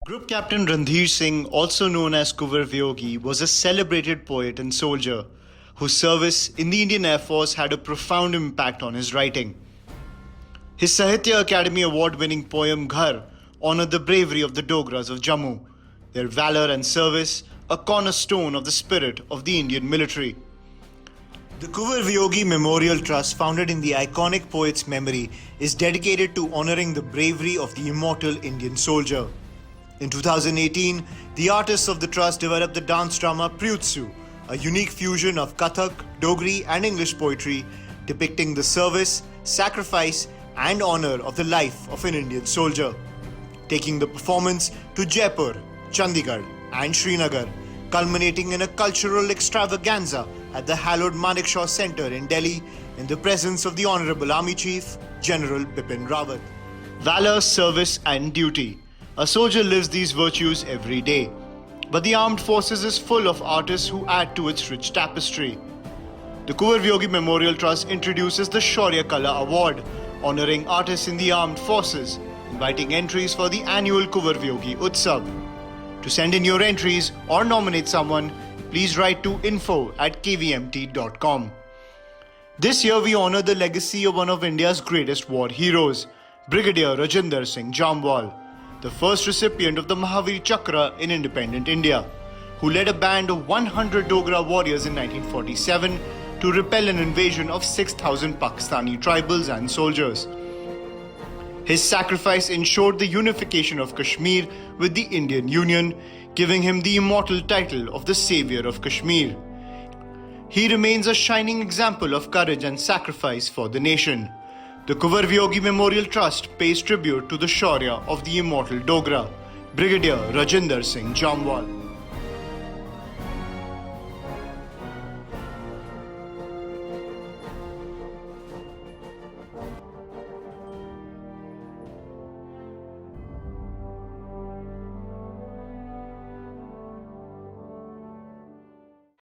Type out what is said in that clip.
Group Captain Randhir Singh, also known as Kunwar Vyogi, was a celebrated poet and soldier whose service in the Indian Air Force had a profound impact on his writing. His Sahitya Academy Award winning poem Ghar honored the bravery of the Dogras of Jammu, their valor and service, a cornerstone of the spirit of the Indian military. The Kunwar Vyogi Memorial Trust, founded in the iconic poet's memory, is dedicated to honoring the bravery of the immortal Indian soldier. In 2018, the artists of the trust developed the dance drama Priyutsu, a unique fusion of Kathak, Dogri and English poetry depicting the service, sacrifice and honor of the life of an Indian soldier. Taking the performance to Jaipur, Chandigarh and Srinagar, culminating in a cultural extravaganza at the hallowed Manekshaw Centre in Delhi in the presence of the Honourable Army Chief, General Bipin Rawat. Valor, service and duty. A soldier lives these virtues every day. But the armed forces is full of artists who add to its rich tapestry. The Kunwar Vyogi Memorial Trust introduces the Shaurya Kala Award, honouring artists in the armed forces, inviting entries for the annual Kunwar Vyogi Utsav. To send in your entries or nominate someone, please write to info@kvmt.com. This year we honour the legacy of one of India's greatest war heroes, Brigadier Rajinder Singh Jamwal, the first recipient of the Mahavir Chakra in independent India, who led a band of 100 Dogra warriors in 1947 to repel an invasion of 6,000 Pakistani tribals and soldiers. His sacrifice ensured the unification of Kashmir with the Indian Union, giving him the immortal title of the Saviour of Kashmir. He remains a shining example of courage and sacrifice for the nation. The Kunwar Vyogi Memorial Trust pays tribute to the Shaurya of the immortal Dogra, Brigadier Rajinder Singh Jamwal.